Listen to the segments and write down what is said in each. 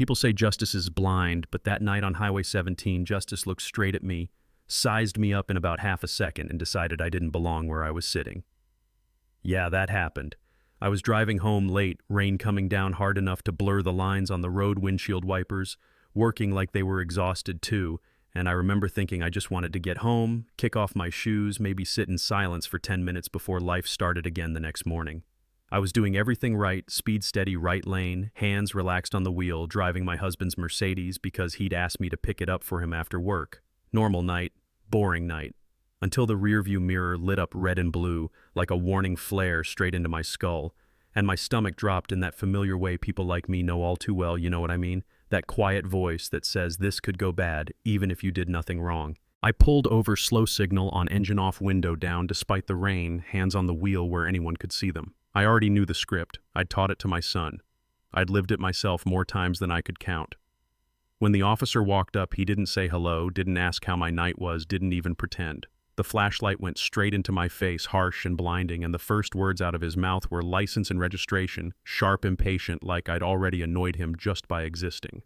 People say justice is blind, but that night on Highway 17, justice looked straight at me, sized me up in about half a second, and decided I didn't belong where I was sitting. Yeah, that happened. I was driving home late, rain coming down hard enough to blur the lines on the road windshield wipers, working like they were exhausted too, and I remember thinking I just wanted to get home, kick off my shoes, maybe sit in silence for 10 minutes before life started again the next morning. I was doing everything right, speed steady right lane, hands relaxed on the wheel, driving my husband's Mercedes because he'd asked me to pick it up for him after work. Normal night, boring night, until the rearview mirror lit up red and blue like a warning flare straight into my skull, and my stomach dropped in that familiar way people like me know all too well, you know what I mean? That quiet voice that says this could go bad even if you did nothing wrong. I pulled over slow signal on engine off, window down despite the rain, hands on the wheel where anyone could see them. I already knew the script. I'd taught it to my son. I'd lived it myself more times than I could count. When the officer walked up, he didn't say hello, didn't ask how my night was, didn't even pretend. The flashlight went straight into my face, harsh and blinding, and the first words out of his mouth were license and registration, sharp, impatient, like I'd already annoyed him just by existing.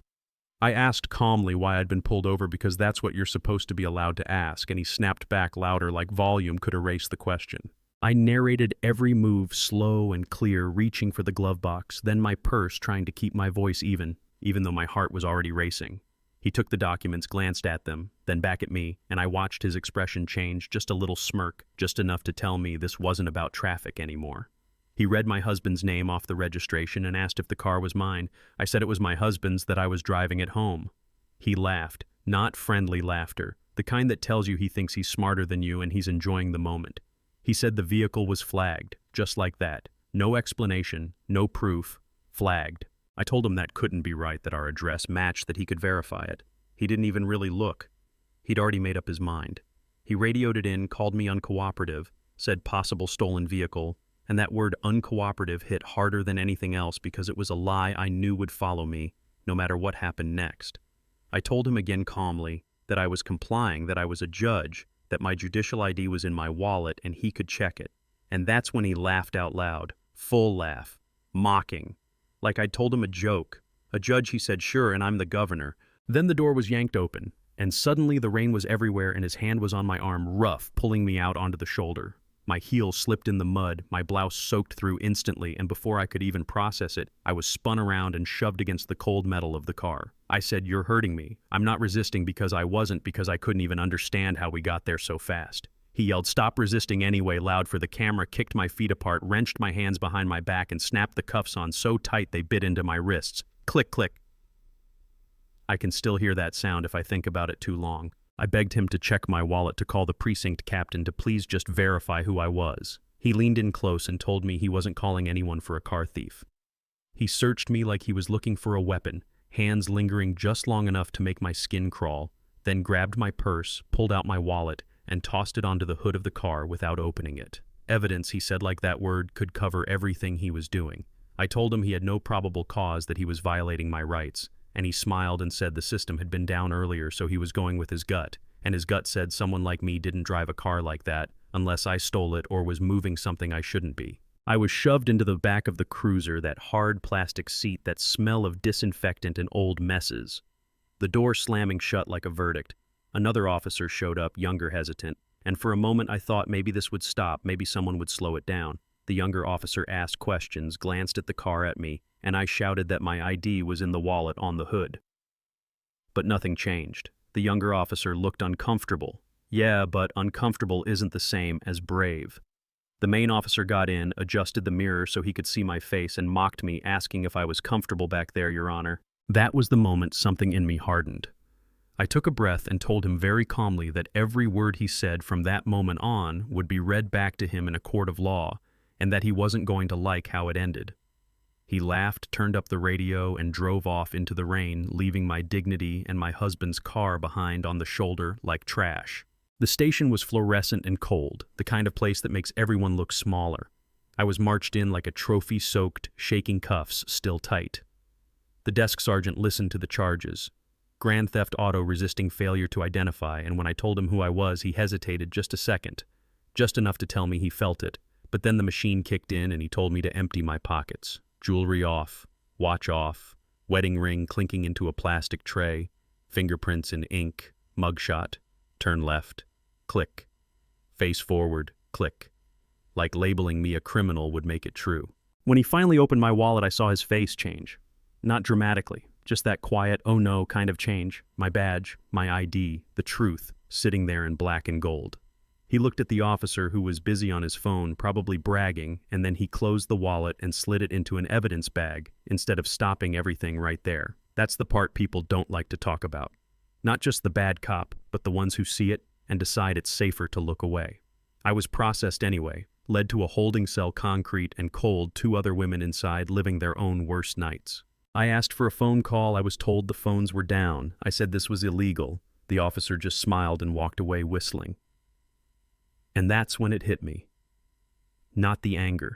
I asked calmly why I'd been pulled over because that's what you're supposed to be allowed to ask, and he snapped back louder like volume could erase the question. I narrated every move slow and clear, reaching for the glove box, then my purse, trying to keep my voice even though my heart was already racing. He took the documents, glanced at them, then back at me, and I watched his expression change, just a little smirk, just enough to tell me this wasn't about traffic anymore. He read my husband's name off the registration and asked if the car was mine. I said it was my husband's, that I was driving it home. He laughed, not friendly laughter, the kind that tells you he thinks he's smarter than you and he's enjoying the moment. He said the vehicle was flagged, just like that. No explanation, no proof, flagged. I told him that couldn't be right, that our address matched, that he could verify it. He didn't even really look. He'd already made up his mind. He radioed it in, called me uncooperative, said possible stolen vehicle, and that word uncooperative hit harder than anything else because it was a lie I knew would follow me, no matter what happened next. I told him again calmly that I was complying, that I was a judge, that my judicial ID was in my wallet and he could check it. And that's when he laughed out loud, full laugh, mocking, like I'd told him a joke. A judge, he said, sure, and I'm the governor. Then the door was yanked open, and suddenly the rain was everywhere and his hand was on my arm, rough, pulling me out onto the shoulder. My heel slipped in the mud, my blouse soaked through instantly, and before I could even process it, I was spun around and shoved against the cold metal of the car. I said, "You're hurting me." I'm not resisting because I wasn't, because I couldn't even understand how we got there so fast. He yelled, "Stop resisting anyway," loud for the camera, kicked my feet apart, wrenched my hands behind my back, and snapped the cuffs on so tight they bit into my wrists. Click, click. I can still hear that sound if I think about it too long. I begged him to check my wallet, to call the precinct captain to please just verify who I was. He leaned in close and told me he wasn't calling anyone for a car thief. He searched me like he was looking for a weapon, hands lingering just long enough to make my skin crawl, then grabbed my purse, pulled out my wallet, and tossed it onto the hood of the car without opening it. Evidence, he said, like that word could cover everything he was doing. I told him he had no probable cause, that he was violating my rights, and he smiled and said the system had been down earlier, so he was going with his gut, and his gut said someone like me didn't drive a car like that unless I stole it or was moving something I shouldn't be. I was shoved into the back of the cruiser, that hard plastic seat, that smell of disinfectant and old messes. The door slamming shut like a verdict. Another officer showed up, younger, hesitant, and for a moment I thought maybe this would stop, maybe someone would slow it down. The younger officer asked questions, glanced at the car, at me, and I shouted that my ID was in the wallet on the hood. But nothing changed. The younger officer looked uncomfortable. Yeah, but uncomfortable isn't the same as brave. The main officer got in, adjusted the mirror so he could see my face, and mocked me, asking if I was comfortable back there, Your Honor. That was the moment something in me hardened. I took a breath and told him very calmly that every word he said from that moment on would be read back to him in a court of law, and that he wasn't going to like how it ended. He laughed, turned up the radio, and drove off into the rain, leaving my dignity and my husband's car behind on the shoulder like trash. The station was fluorescent and cold, the kind of place that makes everyone look smaller. I was marched in like a trophy-soaked, shaking cuffs still tight. The desk sergeant listened to the charges. Grand theft auto, resisting failure to identify, and when I told him who I was, he hesitated just a second, just enough to tell me he felt it. But then the machine kicked in and he told me to empty my pockets. Jewelry off, watch off, Wedding ring clinking into a plastic tray, fingerprints in ink, mugshot, turn left, click. Face forward, click. Like labeling me a criminal would make it true. When he finally opened my wallet, I saw his face change. Not dramatically, just that quiet, oh no kind of change. My badge, my ID, the truth, sitting there in black and gold. He looked at the officer who was busy on his phone, probably bragging, and then he closed the wallet and slid it into an evidence bag instead of stopping everything right there. That's the part people don't like to talk about. Not just the bad cop, but the ones who see it and decide it's safer to look away. I was processed anyway, led to a holding cell, concrete and cold, 2 other women inside living their own worst nights. I asked for a phone call. I was told the phones were down. I said this was illegal. The officer just smiled and walked away whistling. And that's when it hit me. Not the anger,